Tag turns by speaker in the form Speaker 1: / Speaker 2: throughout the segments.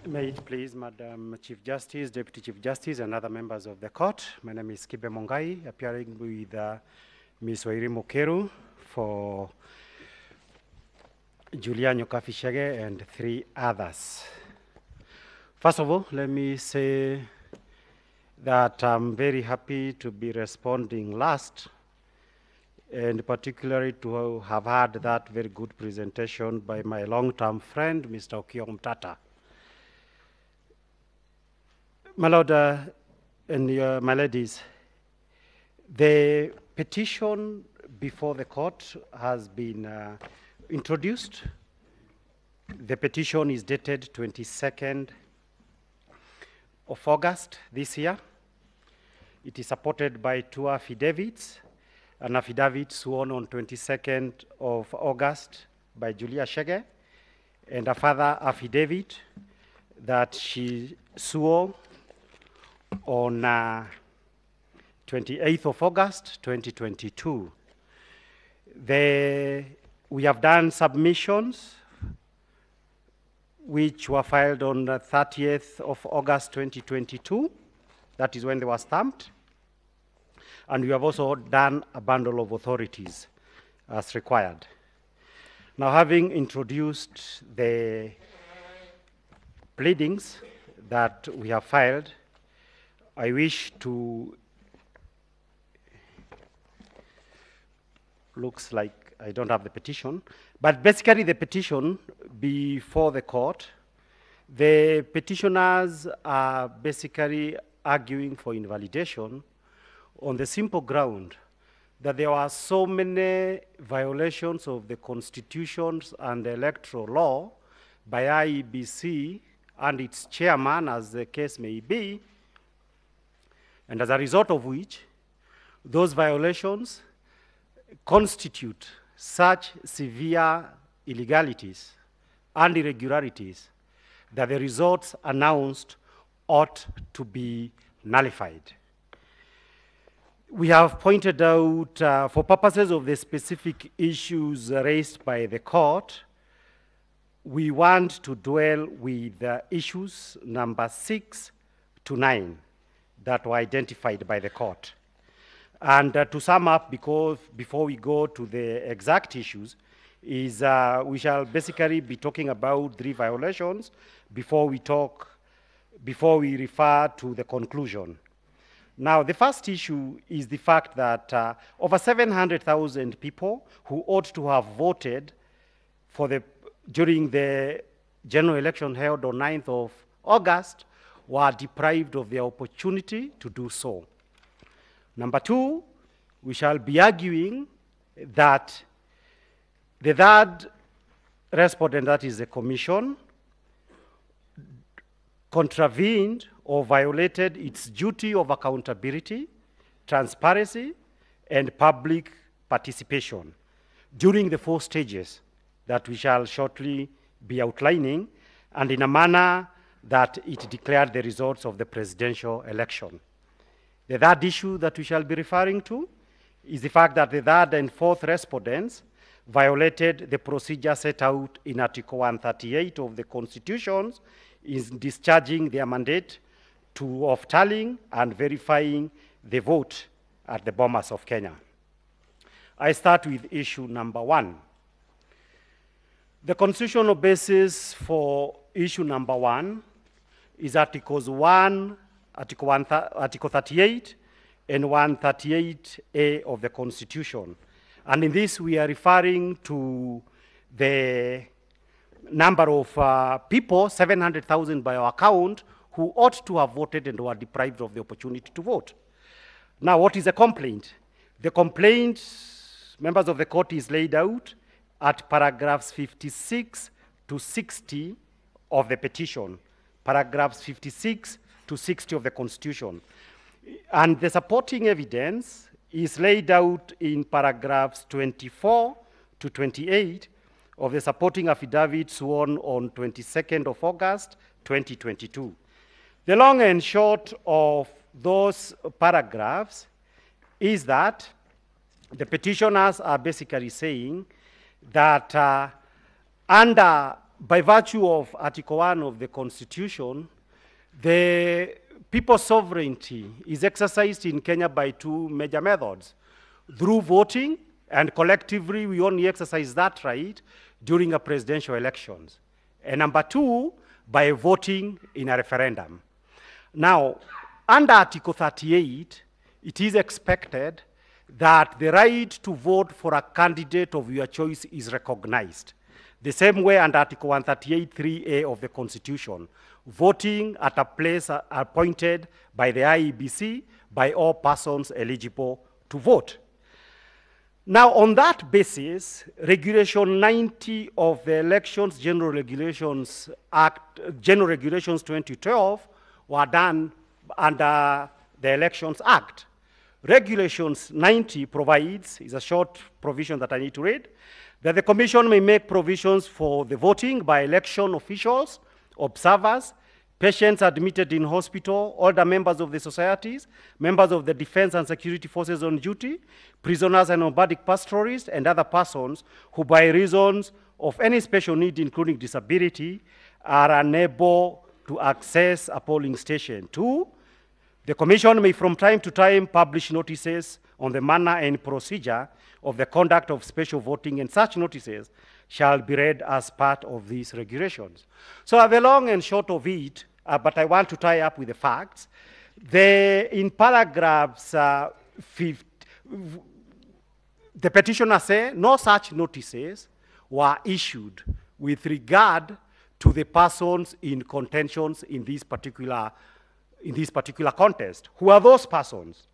Speaker 1: May it please Madam Chief Justice, Deputy Chief Justice, and other members of the court. My name is Kibe Mungai, appearing with Ms. Wairi Mukeru for Julia Nyokafi-Shege and 3 others. First of all, let me say that I'm very happy to be responding last, and particularly to have had that very good presentation by my long-term friend, Mr. Okiya Mtata. My Lord and my ladies, the petition before the court has been introduced. The petition is dated 22nd of August this year. It is supported by 2 affidavits, an affidavit sworn on 22nd of August by Julia Shege, and a further affidavit that she swore on 28th of August, 2022. We have done submissions which were filed on the 30th of August, 2022. That is when they were stamped. And we have also done a bundle of authorities as required. Now, having introduced the pleadings that we have filed, I wish to, looks like I don't have the petition, but basically the petition before the court, the petitioners are basically arguing for invalidation on the simple ground that there are so many violations of the constitutions and the electoral law by IEBC and its chairman, as the case may be, and as a result of which, those violations constitute such severe illegalities and irregularities that the results announced ought to be nullified. We have pointed out, for purposes of the specific issues raised by the court, we want to dwell with issues number 6 to 9 that were identified by the court. And to sum up, because before we go to the exact issues, is we shall basically be talking about 3 violations before we refer to the conclusion. Now, the first issue is the fact that over 700,000 people who ought to have voted during the general election held on 9th of August were deprived of the opportunity to do so. Number 2, we shall be arguing that the 3rd respondent, that is the commission, contravened or violated its duty of accountability, transparency, and public participation during the 4 stages that we shall shortly be outlining, and in a manner that it declared the results of the presidential election. The 3rd issue that we shall be referring to is the fact that the 3rd and 4th respondents violated the procedure set out in Article 138 of the Constitution in discharging their mandate of tallying and verifying the vote at the Bomas of Kenya. I start with issue number 1. The constitutional basis for issue number 1 is Article 38 and 138A of the Constitution. And in this, we are referring to the number of people, 700,000 by our count, who ought to have voted and were deprived of the opportunity to vote. Now, what is a complaint? The complaint, members of the court, is laid out at paragraphs 56 to 60 of the petition, paragraphs 56 to 60 of the Constitution. And the supporting evidence is laid out in paragraphs 24 to 28 of the supporting affidavit sworn on 22nd of August, 2022. The long and short of those paragraphs is that the petitioners are basically saying that under by virtue of Article 1 of the Constitution, the people's sovereignty is exercised in Kenya by two major methods: through voting, and collectively we only exercise that right during a presidential elections. And number two, by voting in a referendum. Now, under Article 38, it is expected that the right to vote for a candidate of your choice is recognized. The same way under Article 138(3)(a) of the Constitution, voting at a place appointed by the IEBC by all persons eligible to vote. Now, on that basis, Regulation 90 of the Elections General Regulations Act, General Regulations 2012, were done under the Elections Act. Regulations 90 provides, is a short provision that I need to read, that the Commission may make provisions for the voting by election officials, observers, patients admitted in hospital, older members of the societies, members of the defense and security forces on duty, prisoners and nomadic pastoralists, and other persons who by reasons of any special need, including disability, are unable to access a polling station. 2, the Commission may from time to time publish notices on the manner and procedure of the conduct of special voting, and such notices shall be read as part of these regulations. So the long and short of it, but I want to tie up with the facts, in paragraphs 50, the petitioner say no such notices were issued with regard to the persons in contentions in this particular contest. Who are those persons?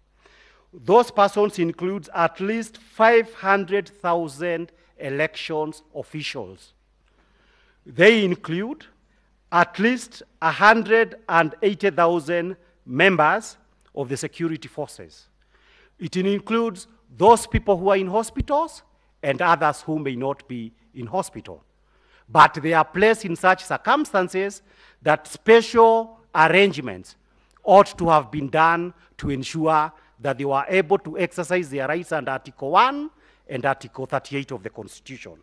Speaker 1: Those persons include at least 500,000 elections officials. They include at least 180,000 members of the security forces. It includes those people who are in hospitals and others who may not be in hospital. But they are placed in such circumstances that special arrangements ought to have been done to ensure that they were able to exercise their rights under Article 1 and Article 38 of the Constitution.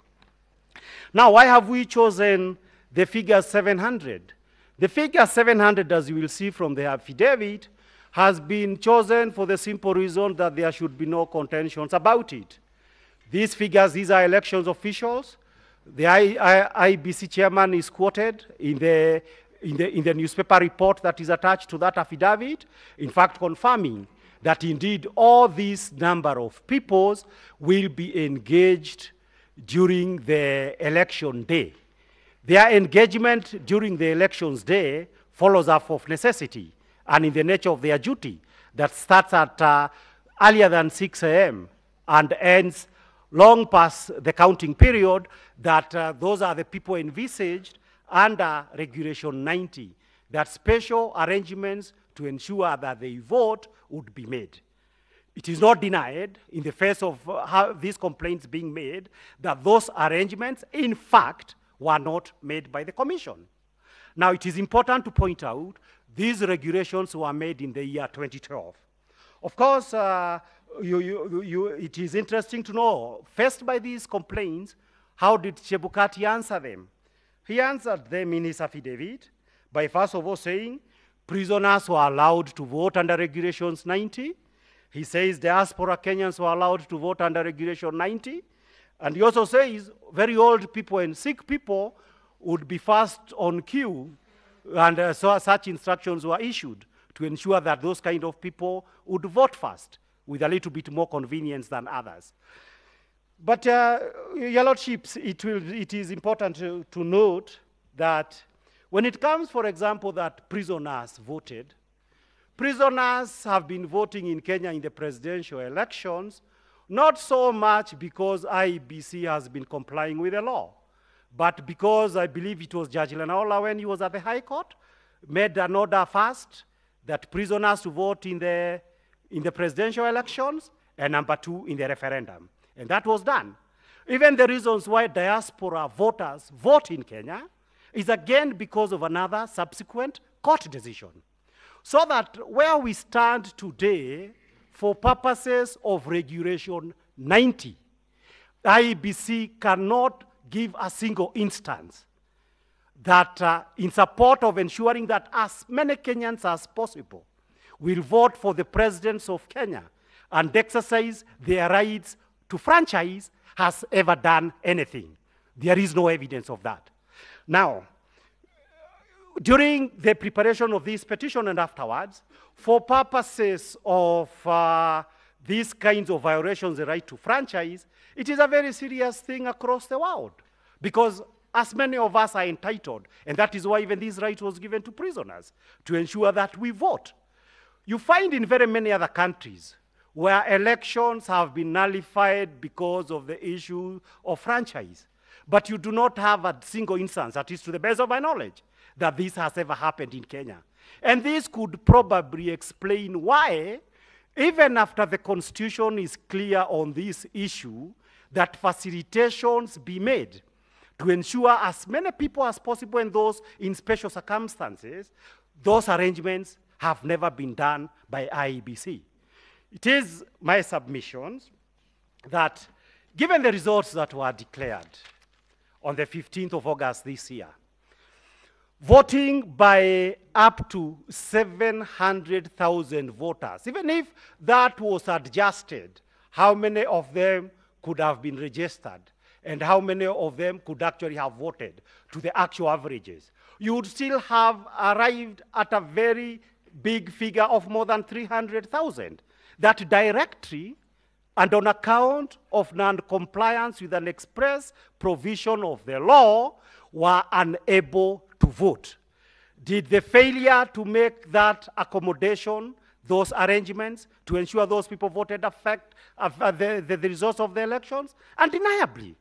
Speaker 1: Now, why have we chosen the figure 700? The figure 700, as you will see from the affidavit, has been chosen for the simple reason that there should be no contentions about it. These figures, these are elections officials. The IEBC chairman is quoted in the newspaper report that is attached to that affidavit, in fact confirming that indeed all this number of peoples will be engaged during the election day. Their engagement during the elections day follows up of necessity and in the nature of their duty that starts at earlier than 6 a.m. and ends long past the counting period, that those are the people envisaged under Regulation 90, that special arrangements to ensure that they vote would be made. It is not denied, in the face of how these complaints being made, that those arrangements, in fact, were not made by the Commission. Now, it is important to point out these regulations were made in the year 2012. Of course, it is interesting to know, faced by these complaints, how did Chebukati answer them? He answered them in his affidavit by first of all saying, prisoners were allowed to vote under Regulations 90. He says diaspora Kenyans were allowed to vote under Regulation 90. And he also says very old people and sick people would be first on queue, and so such instructions were issued to ensure that those kind of people would vote first with a little bit more convenience than others. But, Your Lordships, it is important to note that when it comes, for example, that prisoners voted, prisoners have been voting in Kenya in the presidential elections, not so much because IEBC has been complying with the law, but because I believe it was Judge Lenaola, when he was at the High Court, made an order first that prisoners to vote in the presidential elections, and number two, in the referendum. And that was done. Even the reasons why diaspora voters vote in Kenya is again because of another subsequent court decision. So that where we stand today, for purposes of Regulation 90, IEBC cannot give a single instance that in support of ensuring that as many Kenyans as possible will vote for the presidents of Kenya and exercise their rights to franchise has ever done anything. There is no evidence of that. Now, during the preparation of this petition and afterwards, for purposes of these kinds of violations of the right to franchise, it is a very serious thing across the world, because as many of us are entitled, and that is why even this right was given to prisoners, to ensure that we vote. You find in very many other countries where elections have been nullified because of the issue of franchise, but you do not have a single instance, at least to the best of my knowledge, that this has ever happened in Kenya. And this could probably explain why, even after the Constitution is clear on this issue, that facilitations be made to ensure as many people as possible, and those in special circumstances, those arrangements have never been done by IEBC. It is my submissions that, given the results that were declared on the 15th of August this year, voting by up to 700,000 voters, even if that was adjusted, how many of them could have been registered and how many of them could actually have voted to the actual averages, you would still have arrived at a very big figure of more than 300,000 that directly and on account of non-compliance with an express provision of the law were unable to vote. Did the failure to make that accommodation, those arrangements to ensure those people voted affect the results of the elections? Undeniably.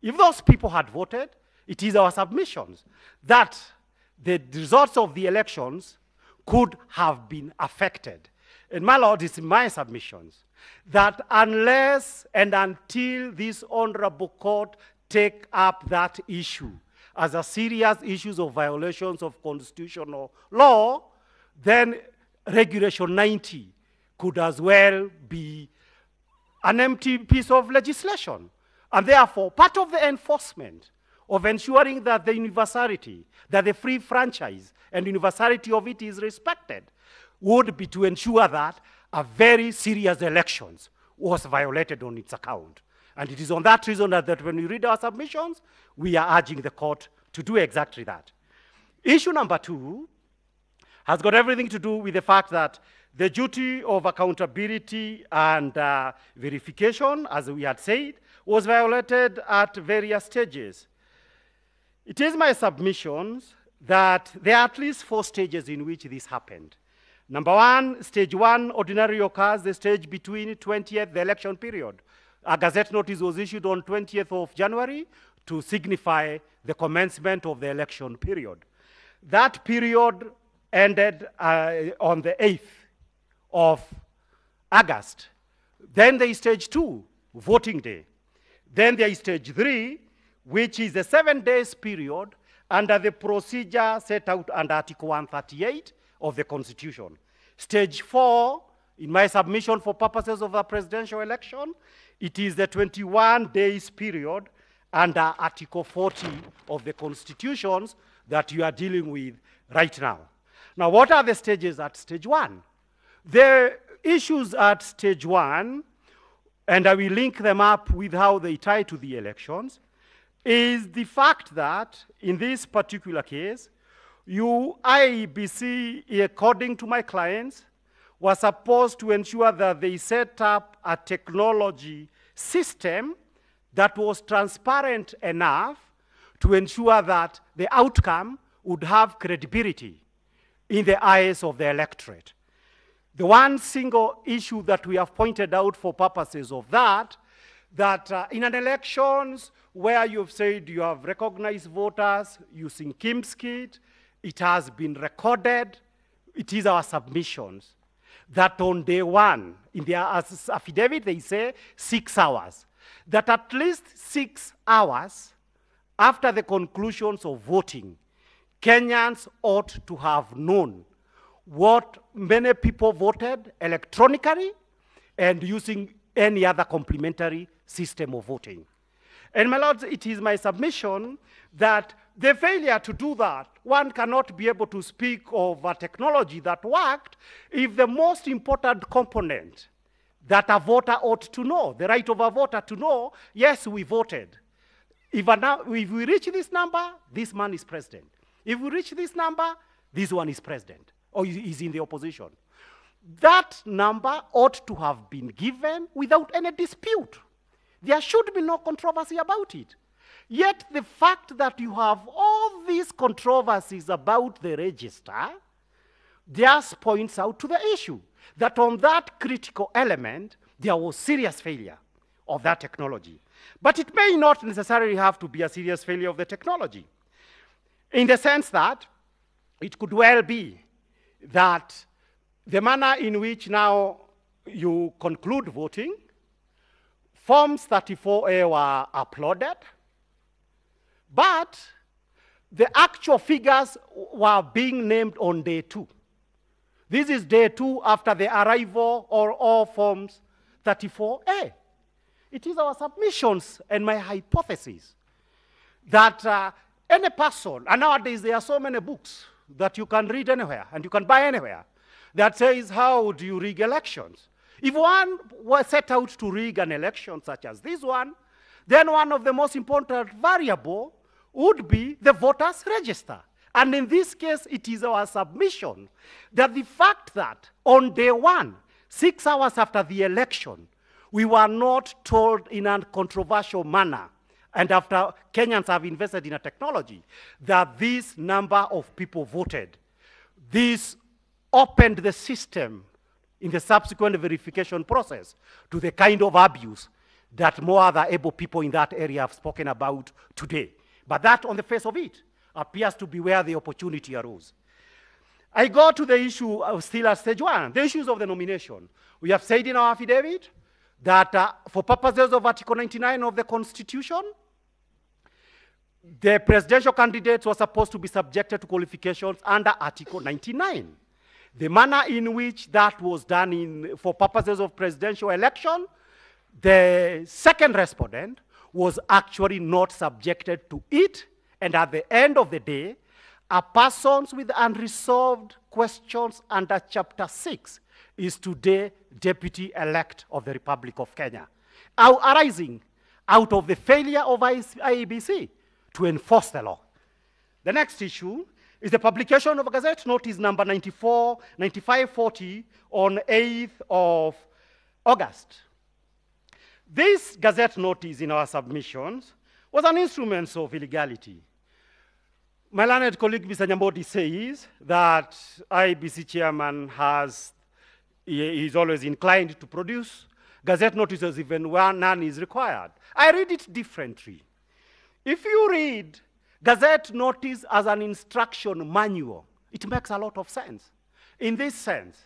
Speaker 1: If those people had voted, it is our submissions that the results of the elections could have been affected. And my Lord, it's my submissions that unless and until this honorable court take up that issue as a serious issue of violations of constitutional law, then Regulation 90 could as well be an empty piece of legislation. And therefore, part of the enforcement of ensuring that the universality, that the free franchise and universality of it is respected would be to ensure that a very serious elections was violated on its account. And it is on that reason that when we read our submissions, we are urging the court to do exactly that. Issue number 2 has got everything to do with the fact that the duty of accountability and verification, as we had said, was violated at various stages. It is my submissions that there are at least 4 stages in which this happened. Number 1, stage 1 ordinarily occurs the stage between 20th, the election period. A Gazette notice was issued on 20th of January to signify the commencement of the election period. That period ended on the 8th of August. Then there is stage 2, voting day. Then there is stage 3, which is a 7 days period under the procedure set out under Article 138 of the Constitution. Stage 4, in my submission for purposes of the presidential election, it is the 21 days period under Article 40 of the Constitutions that you are dealing with right now. Now, what are the stages at stage 1? The issues at stage 1, and I will link them up with how they tie to the elections, is the fact that in this particular case, IEBC, according to my clients, was supposed to ensure that they set up a technology system that was transparent enough to ensure that the outcome would have credibility in the eyes of the electorate. The one single issue that we have pointed out for purposes of that in an elections where you've said you have recognized voters using KIMS-KIT, it has been recorded, it is our submissions, that on day 1, in their affidavit, they say 6 hours, that at least 6 hours after the conclusions of voting, Kenyans ought to have known what many people voted electronically and using any other complementary system of voting. And my lords, it is my submission that the failure to do that, one cannot be able to speak of a technology that worked if the most important component that a voter ought to know, the right of a voter to know, yes, we voted. If we reach this number, this man is president. If we reach this number, this one is president, or is in the opposition. That number ought to have been given without any dispute. There should be no controversy about it. Yet the fact that you have all these controversies about the register just points out to the issue that on that critical element, there was serious failure of that technology. But it may not necessarily have to be a serious failure of the technology, in the sense that it could well be that the manner in which now you conclude voting, Forms 34A were uploaded, but the actual figures were being named on day 2. This is day 2 after the arrival of all Forms 34A. It is our submissions and my hypothesis that any person, and nowadays there are so many books that you can read anywhere and you can buy anywhere, that says how do you rig elections. If one was set out to rig an election such as this one, then one of the most important variable would be the voters' register. And in this case, it is our submission that the fact that on day 1, 6 hours after the election, we were not told in a controversial manner, and after Kenyans have invested in a technology, that this number of people voted. This opened the system in the subsequent verification process to the kind of abuse that more other able people in that area have spoken about today. But that, on the face of it, appears to be where the opportunity arose. I go to the issue of still at stage 1, the issues of the nomination. We have said in our affidavit that for purposes of Article 99 of the Constitution, the presidential candidates were supposed to be subjected to qualifications under Article 99. The manner in which that was done for purposes of presidential election, the second respondent was actually not subjected to it, and at the end of the day, a person with unresolved questions under Chapter 6 is today Deputy-elect of the Republic of Kenya, arising out of the failure of IEBC to enforce the law. The next issue is the publication of a Gazette Notice number 9540 on 8th of August. This Gazette Notice in our submissions was an instrument of illegality. My learned colleague, Mr. Nyambodi, says that IEBC chairman is always inclined to produce Gazette notices even when none is required. I read it differently. If you read Gazette Notice as an instruction manual, it makes a lot of sense. In this sense,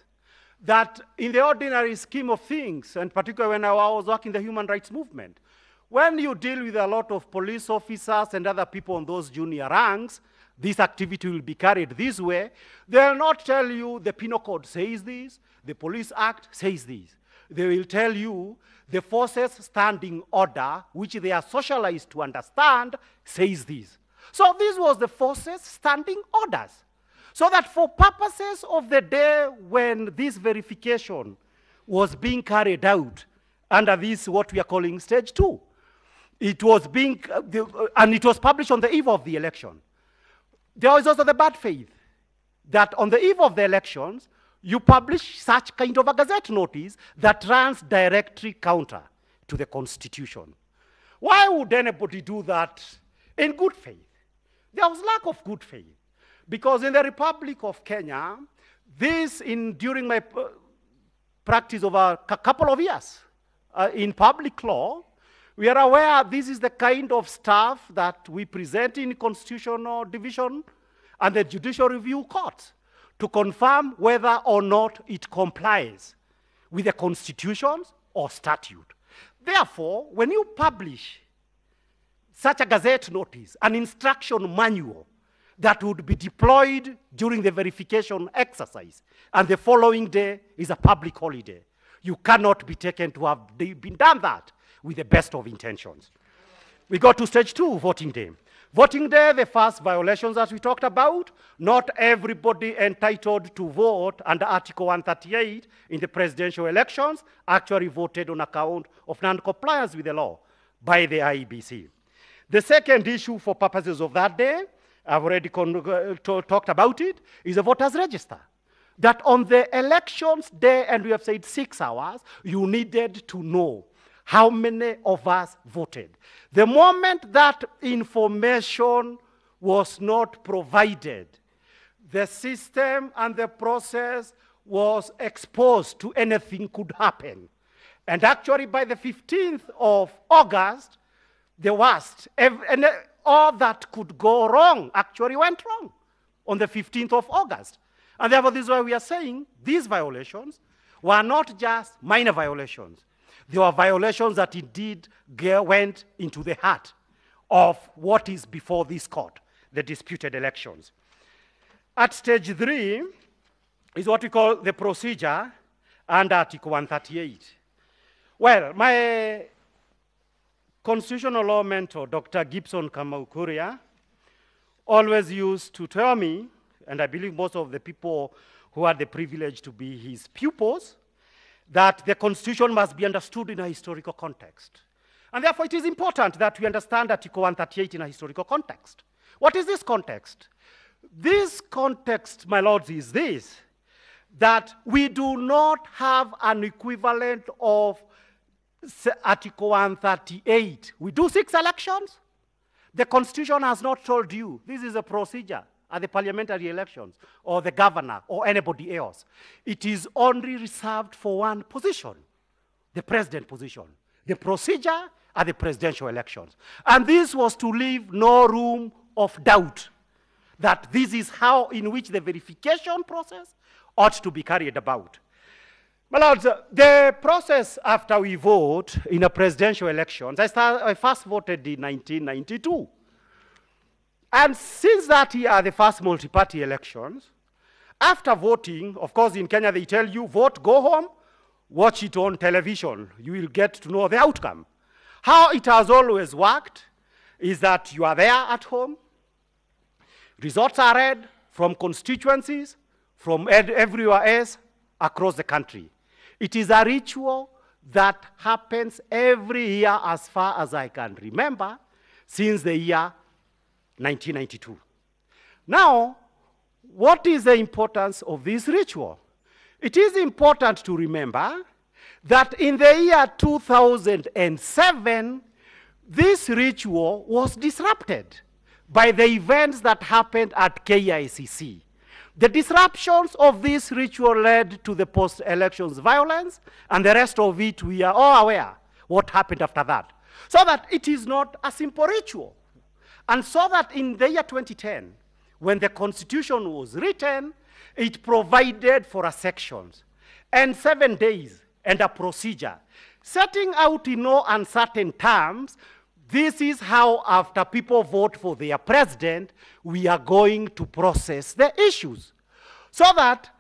Speaker 1: that in the ordinary scheme of things, and particularly when I was working in the human rights movement, when you deal with a lot of police officers and other people on those junior ranks, this activity will be carried this way. They'll not tell you the Penal Code says this, the Police Act says this. They will tell you the forces standing order, which they are socialized to understand, says this. So this was the forces standing orders. So that for purposes of the day when this verification was being carried out under this, what we are calling stage 2, it was being, and it was published on the eve of the election. There was also the bad faith that on the eve of the elections, you publish such kind of a Gazette notice that runs directly counter to the Constitution. Why would anybody do that in good faith? There was lack of good faith. Because in the Republic of Kenya, during my practice of a couple of years in public law, we are aware this is the kind of stuff that we present in constitutional division and the judicial review court to confirm whether or not it complies with the constitutions or statute. Therefore, when you publish such a Gazette notice, an instruction manual that would be deployed during the verification exercise, and the following day is a public holiday, you cannot be taken to have been done that with the best of intentions. We got to stage 2, voting day. Voting day, the first violations that we talked about, not everybody entitled to vote under Article 138 in the presidential elections actually voted on account of non-compliance with the law by the IEBC. The second issue for purposes of that day, I've already talked about it, is a voters register. That on the elections day, and we have said 6 hours, you needed to know how many of us voted. The moment that information was not provided, the system and the process was exposed to anything could happen. And actually by the 15th of August, the worst, and all that could go wrong actually went wrong on the 15th of August. And therefore this is why we are saying these violations were not just minor violations. They were violations that indeed went into the heart of what is before this court, the disputed elections. At stage 3 is what we call the procedure under Article 138. Well, my constitutional law mentor, Dr. Gibson Kamau always used to tell me, and I believe most of the people who had the privilege to be his pupils, that the Constitution must be understood in a historical context. And therefore it is important that we understand Article 138 in a historical context. What is this context? This context, my lords, is this, that we do not have an equivalent of Article 138. We do 6 elections. The Constitution has not told you this is a procedure at the parliamentary elections, or the governor, or anybody else. It is only reserved for one position, the president position. The procedure at the presidential elections. And this was to leave no room of doubt that this is how in which the verification process ought to be carried about. My lords, the process after we vote in a presidential elections, I first voted in 1992. And since that year, the first multi-party elections, after voting, of course in Kenya they tell you, vote, go home, watch it on television. You will get to know the outcome. How it has always worked is that you are there at home, results are read from constituencies, from everywhere else across the country. It is a ritual that happens every year as far as I can remember since the year 1992. Now, what is the importance of this ritual? It is important to remember that in the year 2007, this ritual was disrupted by the events that happened at KICC. The disruptions of this ritual led to the post-elections violence, and the rest of it we are all aware what happened after that. So that it is not a simple ritual. And so that in the year 2010, when the Constitution was written, it provided for a sections and 7 days and a procedure, setting out in no uncertain terms, this is how after people vote for their president, we are going to process the issues. So that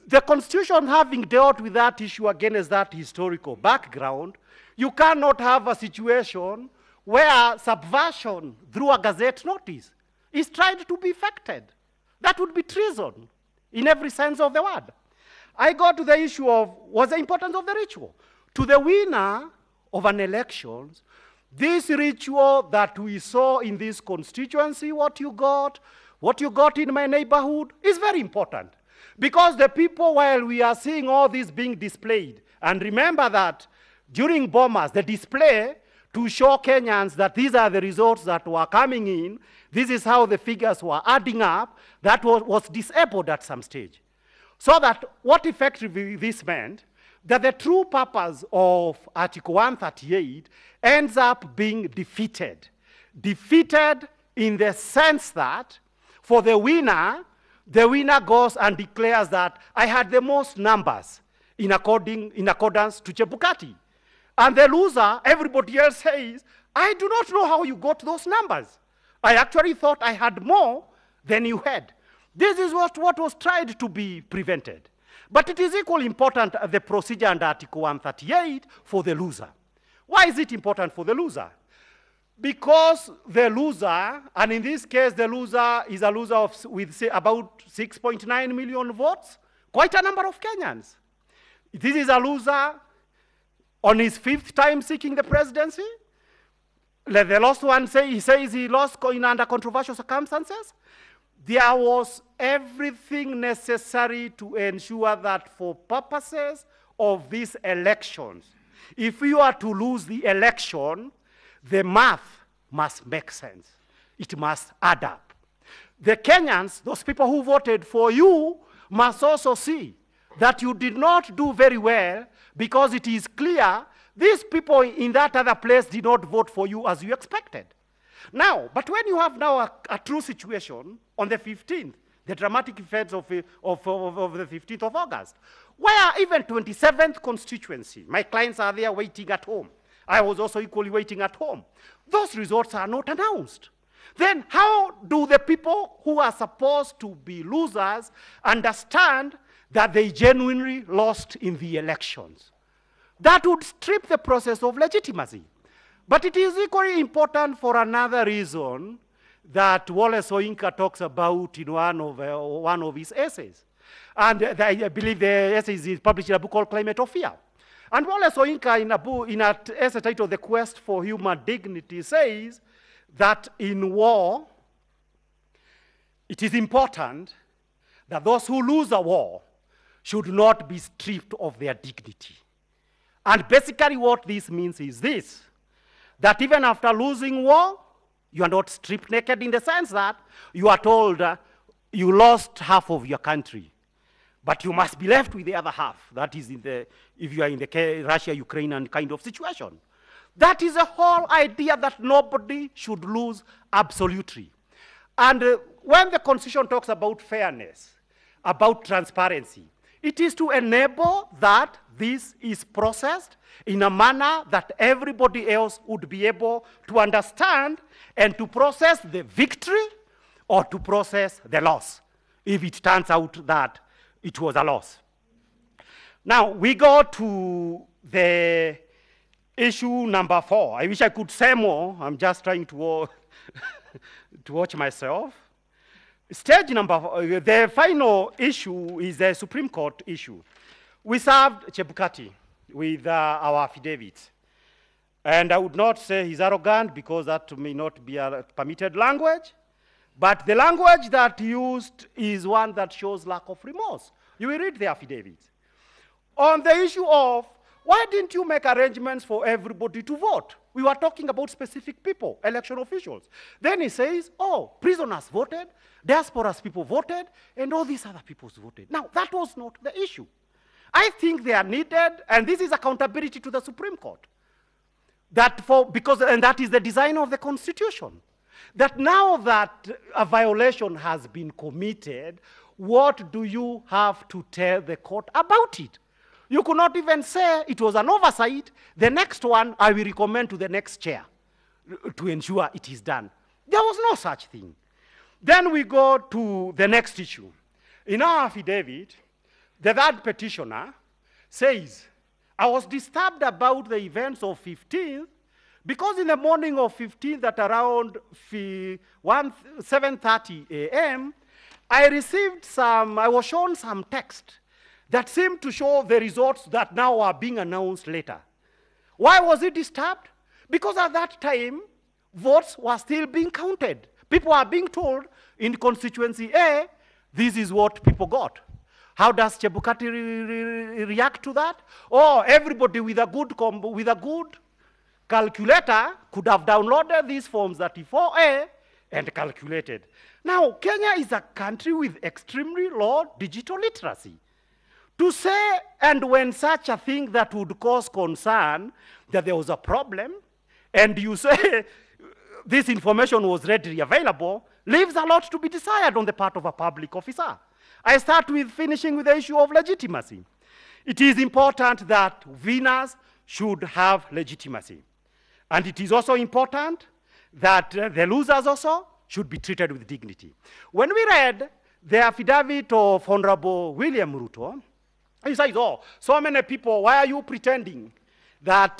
Speaker 1: the Constitution having dealt with that issue again as that historical background, you cannot have a situation where subversion through a gazette notice is tried to be effected. That would be treason in every sense of the word. I go to the issue of what's the importance of the ritual. To the winner of an election, this ritual that we saw in this constituency, what you got in my neighborhood, is very important. Because the people, while we are seeing all this being displayed, and remember that during Bomas, the display to show Kenyans that these are the results that were coming in, this is how the figures were adding up, that was disabled at some stage. So that what effectively this meant, that the true purpose of Article 138 ends up being defeated. Defeated in the sense that for the winner goes and declares that I had the most numbers in accordance to Chebukati. And the loser, everybody else says, I do not know how you got those numbers. I actually thought I had more than you had. This is what was tried to be prevented. But it is equally important, the procedure under Article 138 for the loser. Why is it important for the loser? because the loser, and in this case the loser is a loser of, with say, about 6.9 million votes, quite a number of Kenyans. This is a loser on his 5th time seeking the presidency. The last one he says he lost under controversial circumstances. There was everything necessary to ensure that for purposes of these elections, if you are to lose the election, the math must make sense. It must add up. The Kenyans, those people who voted for you, must also see that you did not do very well, because it is clear these people in that other place did not vote for you as you expected. Now, but when you have now a true situation on the 15th, the dramatic events of the 15th of August, where even 27th constituency, my clients are there waiting at home. I was also equally waiting at home. Those results are not announced. Then how do the people who are supposed to be losers understand that they genuinely lost in the elections? That would strip the process of legitimacy. But it is equally important for another reason that Wallace Soyinka talks about in one of his essays. And I believe the essay is published in a book called Climate of Fear. And Wallace Soyinka, in an essay titled The Quest for Human Dignity, says that in war, it is important that those who lose a war should not be stripped of their dignity. And basically what this means is this, that even after losing war, you are not stripped naked in the sense that you are told you lost half of your country, but you must be left with the other half. That is if you are in the Russia-Ukrainian kind of situation. That is the whole idea, that nobody should lose absolutely. And when the Constitution talks about fairness, about transparency, it is to enable that this is processed in a manner that everybody else would be able to understand and to process the victory or to process the loss, if it turns out that it was a loss. Now, we go to the issue number 4. I wish I could say more. I'm just trying to watch myself. Stage number 4, the final issue is the Supreme Court issue. We served Chebukati with our affidavit. And I would not say he's arrogant, because that may not be a permitted language. But the language that he used is one that shows lack of remorse. You will read the affidavit. On the issue of, why didn't you make arrangements for everybody to vote? We were talking about specific people, election officials. Then he says, oh, prisoners voted, diaspora's people voted, and all these other people voted. Now, that was not the issue. I think they are needed, and this is accountability to the Supreme Court. And that is the design of the Constitution. That now that a violation has been committed, what do you have to tell the court about it? You could not even say it was an oversight. The next one I will recommend to the next chair to ensure it is done. There was no such thing. Then we go to the next issue. In our affidavit, the third petitioner says, I was disturbed about the events of 15th, because in the morning of 15th at around 7:30 a.m., I was shown some text that seemed to show the results that now are being announced later. Why was it disturbed? Because at that time, votes were still being counted. People are being told in constituency A, this is what people got. How does Chebukati react to that? Oh, everybody with a good calculator could have downloaded these forms 34A and calculated. Now, Kenya is a country with extremely low digital literacy. To say, and when such a thing that would cause concern, that there was a problem, and you say this information was readily available, leaves a lot to be desired on the part of a public officer. I start with finishing with the issue of legitimacy. It is important that winners should have legitimacy. And it is also important that the losers also should be treated with dignity. When we read the affidavit of Honorable William Ruto, he says, oh, so many people, why are you pretending that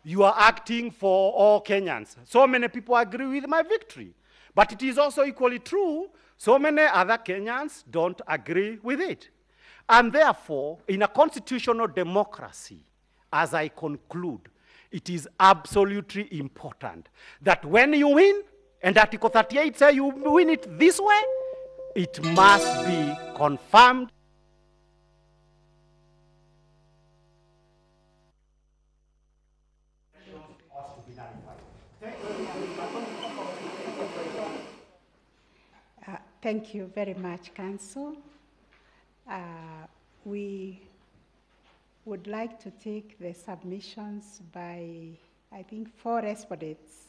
Speaker 1: you are acting for all Kenyans. So many people agree with my victory. But it is also equally true, so many other Kenyans don't agree with it. And therefore, in a constitutional democracy, as I conclude, it is absolutely important that when you win, and Article 38 says you win it this way, it must be confirmed.
Speaker 2: Thank you very much, Council. We would like to take the submissions by, I think, 4 respondents.